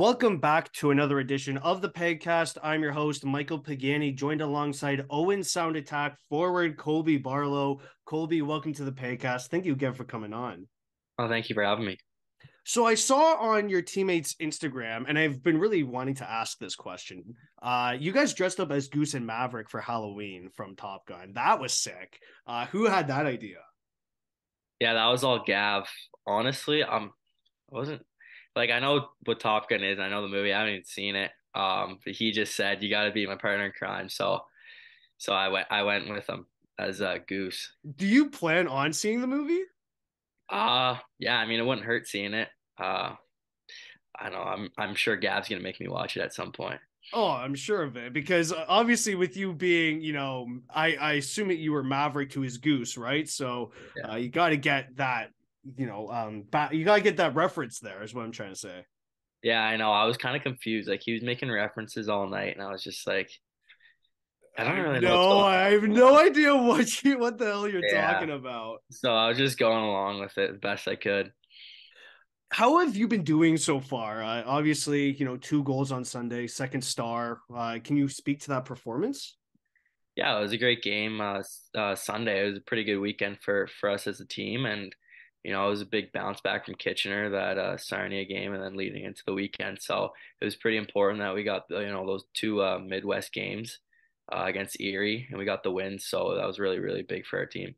Welcome back to another edition of the Pagcast. I'm your host, Michael Pagani, joined alongside Owen Sound Attack forward Colby Barlow. Colby, welcome to the Pagcast. Thank you again for coming on. Oh, thank you for having me. So I saw on your teammates' Instagram, and I've been really wanting to ask this question. You guys dressed up as Goose and Maverick for Halloween from Top Gun. That was sick. Who had that idea? Yeah, that was all Gav. Honestly, I wasn't like I know what Top Gun is. I know the movie. I haven't even seen it. But he just said you got to be my partner in crime. So I went with him as Goose. Do you plan on seeing the movie? Yeah. I mean, it wouldn't hurt seeing it. I don't know. I'm sure Gav's gonna make me watch it at some point. Oh, I'm sure of it because obviously, with you being, I assume that you were Maverick to his Goose, right? So Yeah. you got to get that, you got to get that reference there, is what I'm trying to say. Yeah, I know. I was kind of confused. Like he was making references all night, and I was just like, I don't really know what's going I on. have no idea what the hell you're Yeah. talking about. So I was just going along with it as best I could. How have you been doing so far? Obviously, two goals on Sunday, second star. Can you speak to that performance? Yeah, it was a great game. Sunday, it was a pretty good weekend for us as a team, and it was a big bounce back from Kitchener, that Sarnia game, and then leading into the weekend. So it was pretty important that we got those two Midwest games against Erie, and we got the win. So that was really really big for our team.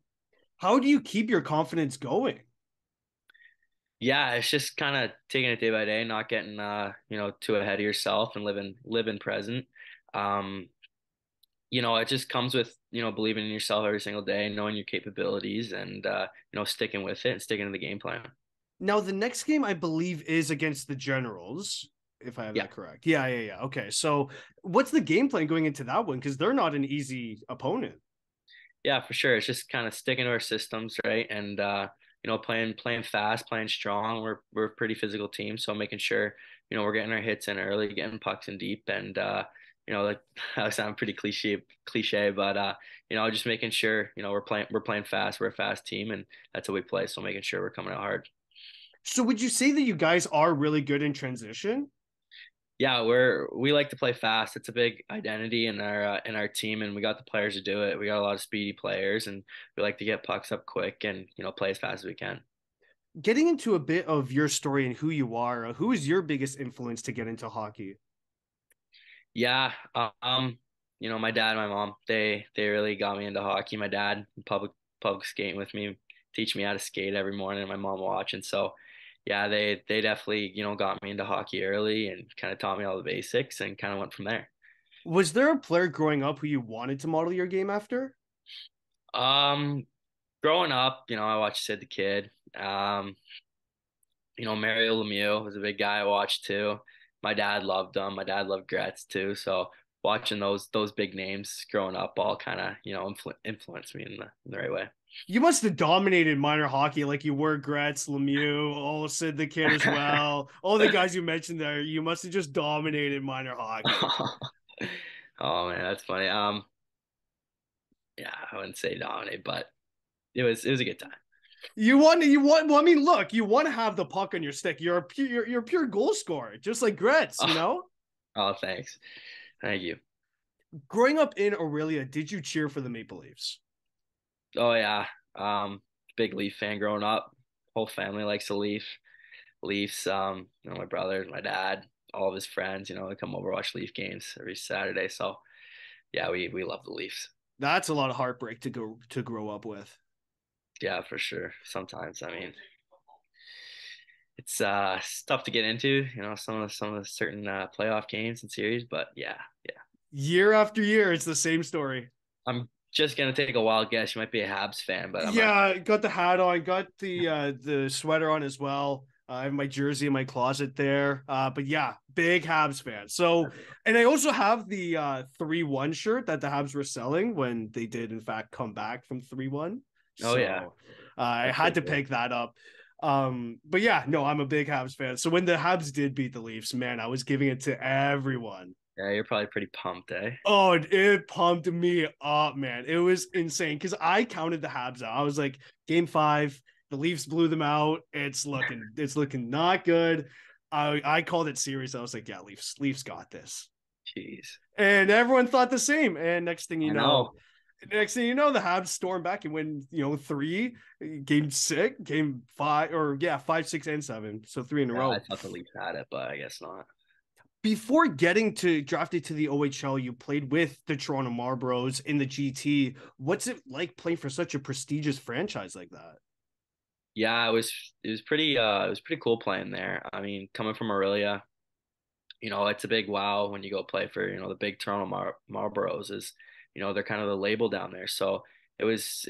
How do you keep your confidence going? Yeah, it's just kind of taking it day by day, not getting too ahead of yourself and living present. Um, it just comes with, believing in yourself every single day, knowing your capabilities and, sticking with it and sticking to the game plan. Now, the next game I believe is against the Generals, if I have Yeah. that correct. Yeah. Okay. So, what's the game plan going into that one? Because they're not an easy opponent. Yeah, for sure. It's just kind of sticking to our systems, right? And, playing fast, playing strong. We're a pretty physical team. So making sure, we're getting our hits in early, getting pucks in deep and, like I sound pretty cliche, but just making sure, we're playing fast. We're a fast team and that's how we play. So making sure we're coming out hard. So, would you say that you guys are really good in transition? Yeah, we like to play fast. It's a big identity in our team, and we got the players to do it. We got a lot of speedy players, and we like to get pucks up quick and play as fast as we can. Getting into a bit of your story and who you are, who is your biggest influence to get into hockey? Yeah, my dad, and my mom, they really got me into hockey. My dad public skating with me, teach me how to skate every morning, and my mom watching. So, yeah, they definitely got me into hockey early and kind of taught me all the basics and kind of went from there. Was there a player growing up who you wanted to model your game after? Um, Growing up, I watched Sid the Kid. Mario Lemieux was a big guy I watched too. My dad loved him. My dad loved Gretz too. So watching those big names growing up all kind of influenced me in the right way. You must have dominated minor hockey like you were Gretz, Lemieux, Sid the Kid as well. All the guys you mentioned there, you must have just dominated minor hockey. Oh man, that's funny. Yeah, I wouldn't say dominate, but it was a good time. You want. Well, I mean, look, you want to have the puck on your stick. You're a pure goal scorer, just like Gretz. Oh, oh, thanks. Thank you. Growing up in Aurelia, did you cheer for the Maple Leafs? Oh yeah. Big Leaf fan growing up. Whole family likes the Leafs. My brother, my dad, all of his friends, they come over watch Leaf games every Saturday. So yeah, we love the Leafs. That's a lot of heartbreak to grow up with. Yeah, for sure. Sometimes, I mean, it's tough to get into, some of the certain playoff games and series, but yeah, yeah. Year after year, it's the same story. I'm just gonna take a wild guess. You might be a Habs fan, but I'm not sure. Yeah, got the hat on, got the sweater on as well. I have my jersey in my closet there. But yeah, big Habs fan. So, and I also have the 3-1 shirt that the Habs were selling when they did in fact come back from 3-1. Oh yeah, So, I that's had pretty to cool. pick that up. But yeah, no, I'm a big Habs fan. So when the Habs did beat the Leafs, man, I was giving it to everyone. Yeah, you're probably pretty pumped, eh? Oh, it pumped me up, man. It was insane because I counted the Habs out. I was like, game five, the Leafs blew them out. It's looking not good. I called it series. I was like, yeah, Leafs got this. Jeez. And everyone thought the same. And I know. next thing you know, the Habs storm back and win, three, game six, game five, or yeah, five, six, and seven. So three in a Yeah, I row. thought the Leafs had it, but I guess not. Before getting to drafted to the OHL, you played with the Toronto Marlboros in the GT. What's it like playing for such a prestigious franchise like that? Yeah, it was pretty cool playing there. I mean, coming from Aurelia, it's a big wow when you go play for, the big Toronto Marlboros is, they're kind of the label down there. So it was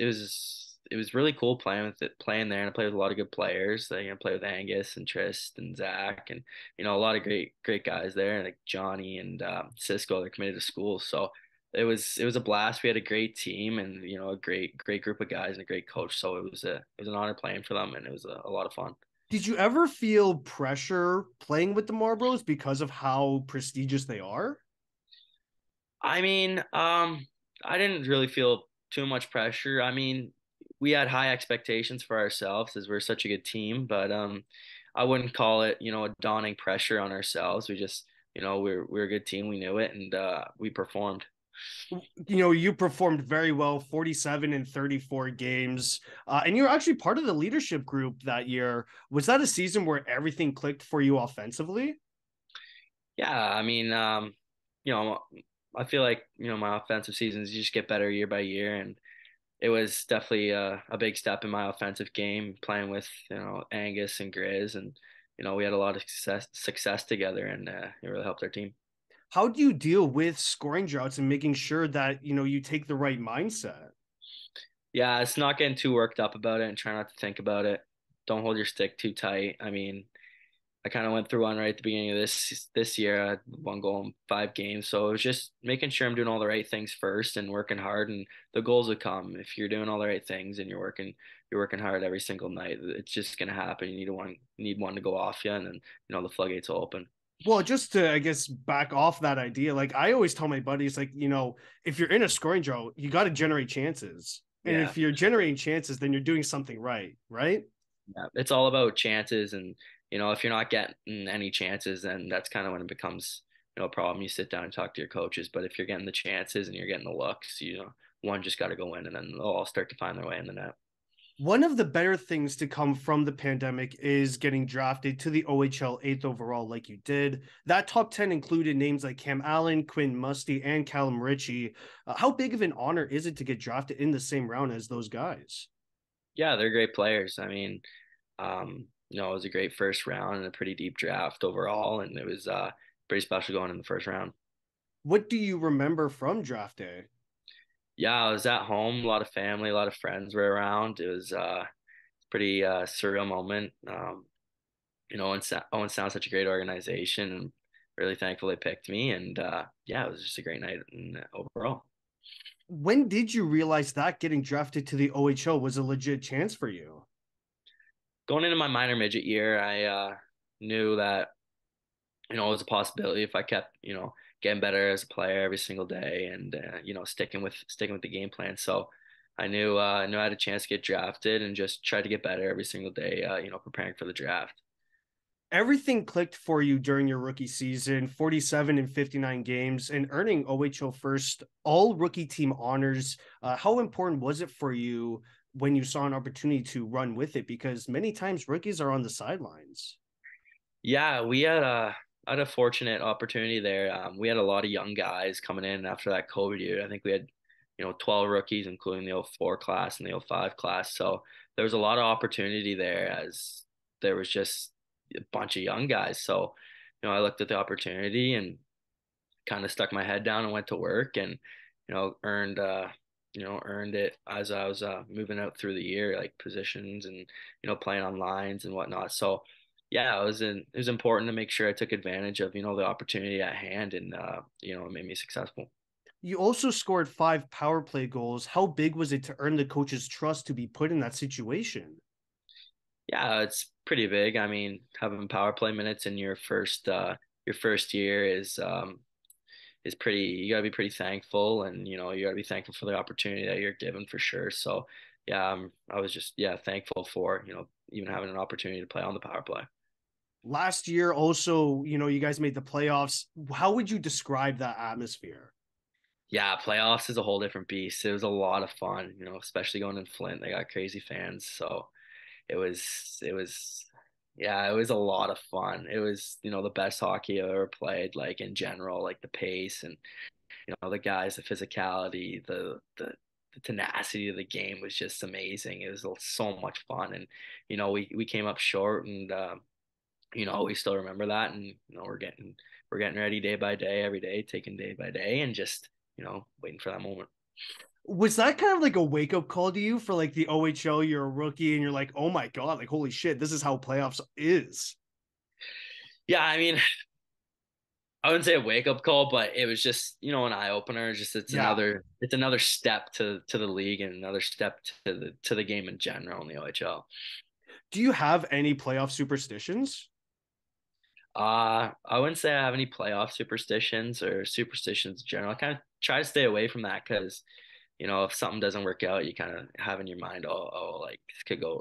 really cool playing there, and I played with a lot of good players. I play with Angus and Trist and Zach, and a lot of great guys there, like Johnny and Cisco. They're committed to school, so it was a blast. We had a great team, and a great group of guys and a great coach. So it was an honor playing for them, and it was a lot of fun. Did you ever feel pressure playing with the Marlboros because of how prestigious they are? I mean, I didn't really feel too much pressure. I mean, we had high expectations for ourselves as we're such a good team, but I wouldn't call it, a daunting pressure on ourselves. We just, we're a good team. We knew it, and we performed. You performed very well, 47 and 34 games. And you were actually part of the leadership group that year. Was that a season where everything clicked for you offensively? Yeah, I mean, you know, I feel like, my offensive seasons just get better year by year, and it was definitely a big step in my offensive game playing with, Angus and Grizz, and we had a lot of success together, and it really helped our team. How do you deal with scoring droughts and making sure that, you take the right mindset? Yeah, it's not getting too worked up about it and try not to think about it. Don't hold your stick too tight. I mean, I kind of went through one right at the beginning of this year. I had one goal in 5 games, so it was just making sure I'm doing all the right things first and working hard, and the goals would come if you're doing all the right things and you're working hard every single night. It's just gonna happen. You need one to go off you, and then the floodgates will open. Well, just to, I guess, back off that idea, like I always tell my buddies, like, if you're in a scoring drought, you got to generate chances. And Yeah, if you're generating chances, then you're doing something right, right? yeah. It's all about chances, and if you're not getting any chances, then that's kind of when it becomes a problem. You sit down and talk to your coaches, but if you're getting the chances and you're getting the looks, one just got to go in, and then they'll all start to find their way in the net. One of the better things to come from the pandemic is getting drafted to the OHL eighth overall, like you did. That top 10 included names like Cam Allen, Quinn Musty, and Callum Ritchie. How big of an honor is it to get drafted in the same round as those guys? Yeah, they're great players. I mean, it was a great first round and a pretty deep draft overall, and it was pretty special going in the first round. What do you remember from draft day? Yeah, I was at home, a lot of family, a lot of friends were around. It was pretty surreal moment. Owen sounds such a great organization, and really thankful they picked me. And yeah, it was just a great night overall. When did you realize that getting drafted to the OHL was a legit chance for you? Going into my minor midget year, I knew that it was a possibility if I kept, getting better as a player every single day and sticking with the game plan. So I knew I had a chance to get drafted and just tried to get better every single day, preparing for the draft. Everything clicked for you during your rookie season, 47 and 59 games, and earning OHL first all rookie team honors. How important was it for you when you saw an opportunity to run with it? Because many times rookies are on the sidelines. Yeah, we had a fortunate opportunity there. We had a lot of young guys coming in after that COVID year. I think we had 12 rookies, including the '04 class and the '05 class. So there was a lot of opportunity there as there was just a bunch of young guys. So, I looked at the opportunity and kind of stuck my head down and went to work and, earned it as I was moving out through the year, like positions and, playing on lines and whatnot. So, yeah, it was important to make sure I took advantage of, the opportunity at hand and, it made me successful. You also scored 5 power play goals. How big was it to earn the coach's trust to be put in that situation? Yeah, it's pretty big. I mean, having power play minutes in your first year is pretty. You gotta be pretty thankful, and you gotta be thankful for the opportunity that you're given for sure. So, yeah, I was just thankful for even having an opportunity to play on the power play. Last year, also, you guys made the playoffs. How would you describe that atmosphere? Yeah, playoffs is a whole different beast. It was a lot of fun, especially going in Flint. They got crazy fans, so it was yeah, it was a lot of fun. It was, the best hockey I've ever played, like in general, like the pace and the guys, the physicality, the tenacity of the game was just amazing. It was so much fun, and we came up short, and we still remember that, and we're getting ready day by day, every day, taking day by day, and just waiting for that moment. Was that kind of like a wake up call to you for like the OHL? You're a rookie and you're like, oh my God, like, holy shit, this is how playoffs is. Yeah, I mean, I wouldn't say a wake up call, but it was just, an eye opener. Just Yeah. it's another step to the league and another step to the game in general in the OHL. Do you have any playoff superstitions? I wouldn't say I have any playoff superstitions or superstitions in general. I kind of try to stay away from that because, if something doesn't work out, you kind of have in your mind, like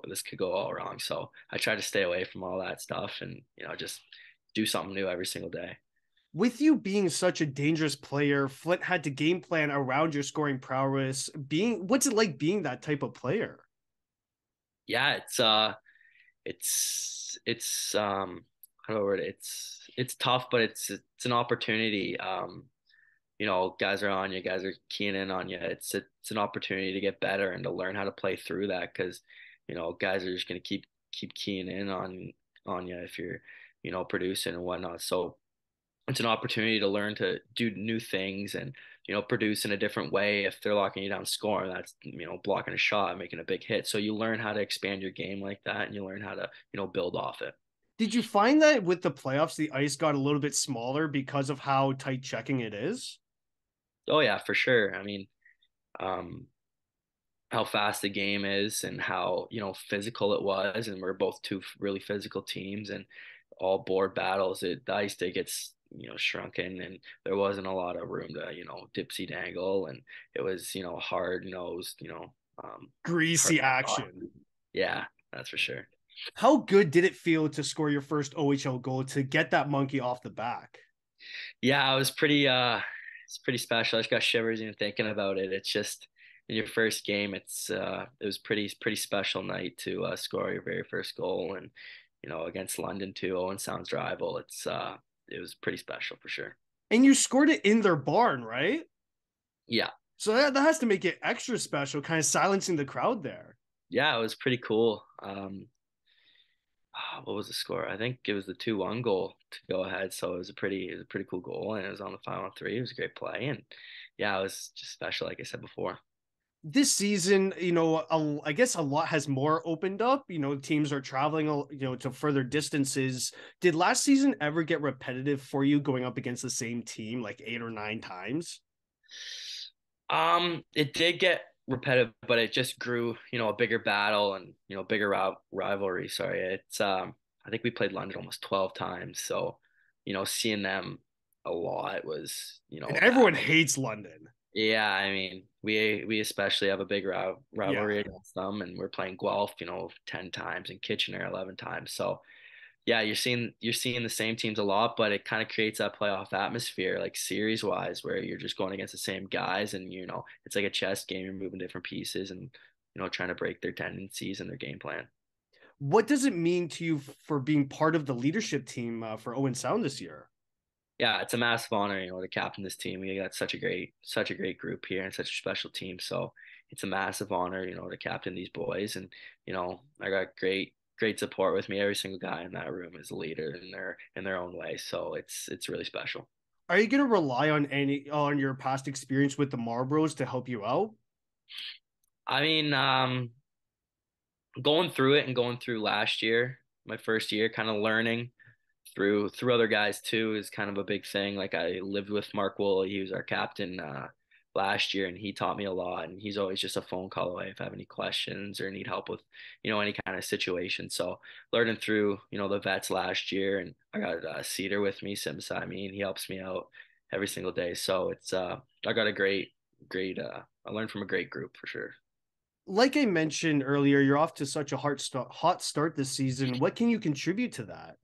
this could go all wrong. So I try to stay away from all that stuff and, just do something new every single day. With you being such a dangerous player, Flint had to game plan around your scoring prowess. What's it like being that type of player? Yeah, it's how do I word it? It's tough, but it's an opportunity. Guys are on you, guys are keying in on you. It's an opportunity to get better and to learn how to play through that because guys are just gonna keep keying in on you if you're producing and whatnot. So it's an opportunity to learn to do new things and produce in a different way. If they're locking you down scoring, that's blocking a shot, making a big hit. So you learn how to expand your game like that, and you learn how to build off it. Did you find that with the playoffs, the ice got a little bit smaller because of how tight checking it is? Oh yeah, for sure. I mean, um, how fast the game is and how physical it was, and we're both two really physical teams, and all board battles. The ice did gets shrunken, and there wasn't a lot of room to dipsy dangle, and it was hard nosed, hard Greasy shot. action. Yeah, that's for sure. How good did it feel to score your first OHL goal to get that monkey off the back? Yeah, it's pretty special. I just got shivers even thinking about it. It's just in your first game, it was pretty special night to score your very first goal, and against London too. Owen Sound's rival. It was pretty special for sure. And you scored it in their barn, right? Yeah. So that has to make it extra special, kind of silencing the crowd there. Yeah, it was pretty cool. What was the score? I think it was the 2-1 goal to go ahead. So it was a pretty cool goal, and it was on the final three. It was a great play, and yeah, it was just special, like I said before. This season, I guess a lot has more opened up. Teams are traveling, to further distances. Did last season ever get repetitive for you going up against the same team like 8 or 9 times? It did get repetitive, but it just grew, a bigger battle and bigger rivalry. Sorry, I think we played London almost 12 times, so seeing them a lot was And that. everyone hates London. Yeah, I mean, we especially have a big Yeah. rivalry against them, and we're playing Guelph, 10 times and Kitchener 11 times. So yeah, you're seeing the same teams a lot, but it kind of creates that playoff atmosphere, like series wise, where you're just going against the same guys, and it's like a chess game. You're moving different pieces and trying to break their tendencies and their game plan. What does it mean to you for being part of the leadership team for Owen Sound this year? Yeah, it's a massive honor, to captain this team. We got such a great group here and such a special team. So it's a massive honor, to captain these boys. And, I got great support with me. Every single guy in that room is a leader in their own way. So it's really special. Are you going to rely on your past experience with the Marlboros to help you out? I mean, going through it and going through last year, my first year, kind of learning through other guys too is kind of a big thing. Like I lived with Mark Woolley, he was our captain last year, and he taught me a lot. And he's always just a phone call away if I have any questions or need help with any kind of situation. So learning through the vets last year, and I got Cedar with me, sitting beside me, and he helps me out every single day. So it's I got a great I learned from a great group for sure. Like I mentioned earlier, you're off to such a hot start this season. What can you contribute to that?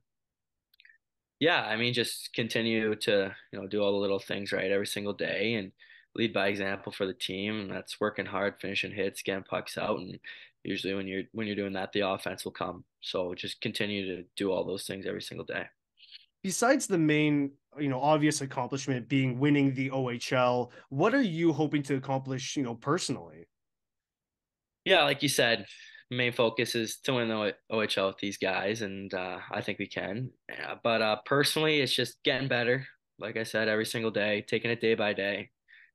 Yeah, I mean, just continue to, do all the little things right every single day and lead by example for the team. And that's working hard, finishing hits, getting pucks out. And usually when you're doing that, the offense will come. So just continue to do all those things every single day. Besides the main, obvious accomplishment being winning the OHL, what are you hoping to accomplish, personally? Yeah, like you said, main focus is to win the OHL with these guys, and I think we can. Yeah, but personally, it's just getting better. Like I said, every single day, taking it day by day,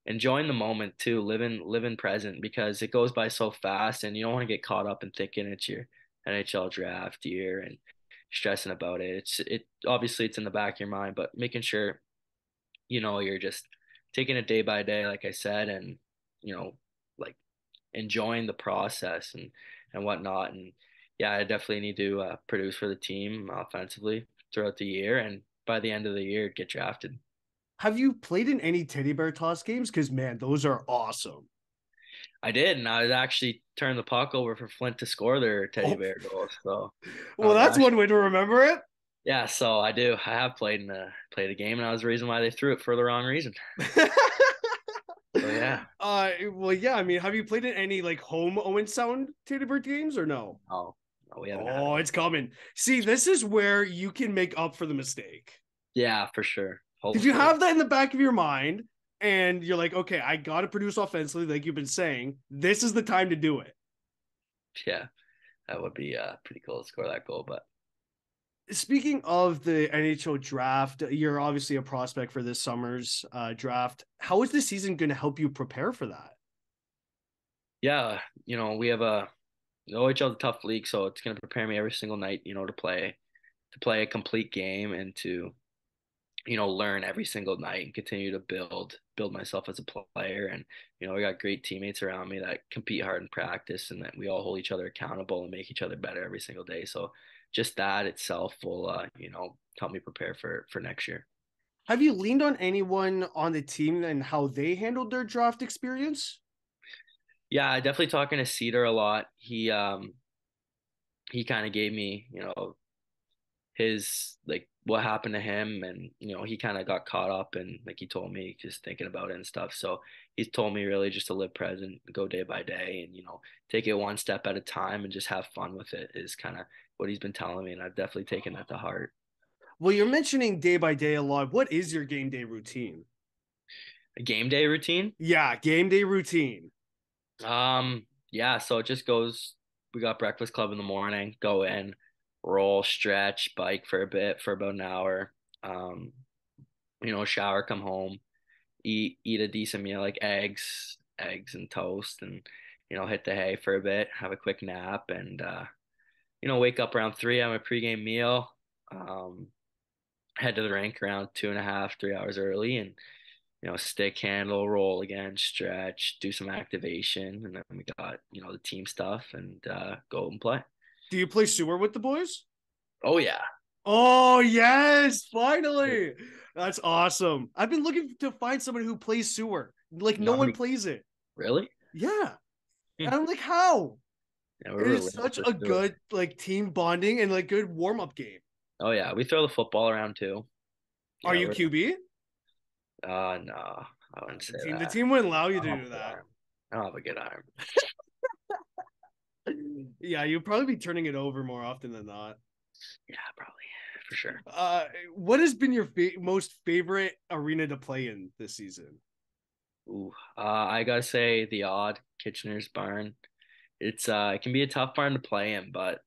enjoying the moment too, living present because it goes by so fast, and you don't want to get caught up in thinking it's your NHL draft year and stressing about it. It obviously it's in the back of your mind, but making sure you're just taking it day by day, like I said, and like enjoying the process and whatnot. And yeah, I definitely need to produce for the team offensively throughout the year, and by the end of the year, get drafted. Have you played in any teddy bear toss games? Because man, those are awesome. I did, and I actually turned the puck over for Flint to score their teddy Oh, bear goal. So I well, was that's actually one way to remember it. yeah. So I do. I have played a game, and that was the reason why they threw it for the wrong reason. So yeah. Well, yeah. I mean, have you played in any like home Owen Sound teddy bear games or no? No, no, we haven't had Oh, any. it's coming. See, this is where you can make up for the mistake. Yeah, for sure. Because you Hopefully. have that in the back of your mind and you're like, okay, I got to produce offensively, like you've been saying. This is the time to do it. Yeah, that would be pretty cool to score that goal, but. Speaking of the NHL draft, you're obviously a prospect for this summer's draft. How is this season going to help you prepare for that? Yeah, we have the OHL is a tough league, so it's going to prepare me every single night, to play a complete game and to, learn every single night and continue to build myself as a player. And, I got great teammates around me that compete hard in practice and that we all hold each other accountable and make each other better every single day. So just that itself will, help me prepare for next year. Have you leaned on anyone on the team and how they handled their draft experience? Yeah, I definitely talking to Cedar a lot. He kind of gave me, his like what happened to him, and he kind of got caught up and like he told me just thinking about it and stuff. So he's told me really just to live present, go day by day, and take it one step at a time and just have fun with it is kind of what he's been telling me, and I've definitely taken that to heart. Well, you're mentioning day by day a lot. What is your game day routine? A game day routine. Yeah, game day routine. Yeah, so it just goes, we got breakfast club in the morning, go in, roll, stretch, bike for a bit for about an hour. Um, shower, come home, eat a decent meal like eggs and toast, and hit the hay for a bit, have a quick nap, and wake up around 3, have a pregame meal, um, head to the rink around 2.5, 3 hours early, and stick handle, roll again, stretch, do some activation, and then we got the team stuff and go and play. Do you play sewer with the boys? Oh yeah. Oh, yes, finally. That's awesome. I've been looking to find someone who plays sewer. Like, no one plays it. Really? Yeah. Hmm. And I'm like, how? Yeah, It we're is real such for a sure. good, like, team bonding and, like, good warm up game. Oh yeah, we throw the football around too. Are Yeah, you we're QB? no, I wouldn't say The that. team wouldn't allow you I to don't have do a good that. arm. I don't have a good arm. Yeah, you'll probably be turning it over more often than not. Yeah, probably for sure. Uh, what has been your most favorite arena to play in this season? Ooh, I gotta say the odd Kitchener's barn. It can be a tough barn to play in, but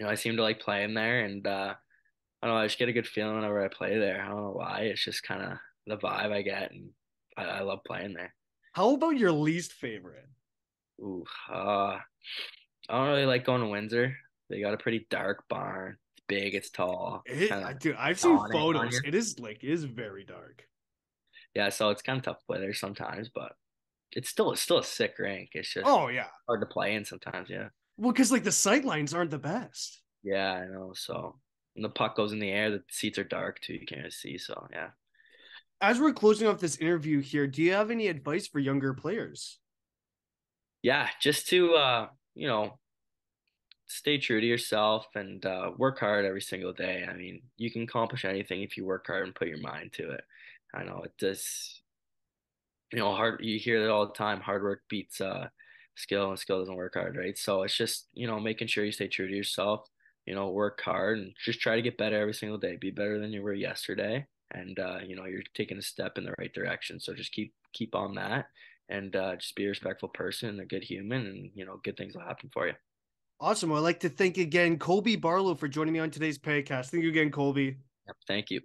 I seem to like playing there, and I don't know, I just get a good feeling whenever I play there. I don't know why. It's just kind of the vibe I get, and I love playing there. How about your least favorite? Ooh, I don't really like going to Windsor. They got a pretty dark barn. It's big, it's tall, kind of Dude, I've seen yawning on photos. you. It is very dark. Yeah, so it's kind of tough to play there sometimes, but it's still a sick rink. It's just Oh yeah. hard to play in sometimes. Yeah, Well, because like the sight lines aren't the best. yeah, I know. So when the puck goes in the air, the seats are dark too. You can't really see. So yeah. As we're closing off this interview here, do you have any advice for younger players? Yeah, just to stay true to yourself and work hard every single day. I mean, you can accomplish anything if you work hard and put your mind to it. I know it does, hard, you hear that all the time, hard work beats skill and skill doesn't work hard, right? So it's just, making sure you stay true to yourself, work hard and just try to get better every single day. Be better than you were yesterday. And you're taking a step in the right direction. So just keep on that and just be a respectful person, a good human, and good things will happen for you. Awesome. I'd like to thank again Colby Barlow for joining me on today's Pagcast. Thank you again, Colby. Yep, thank you.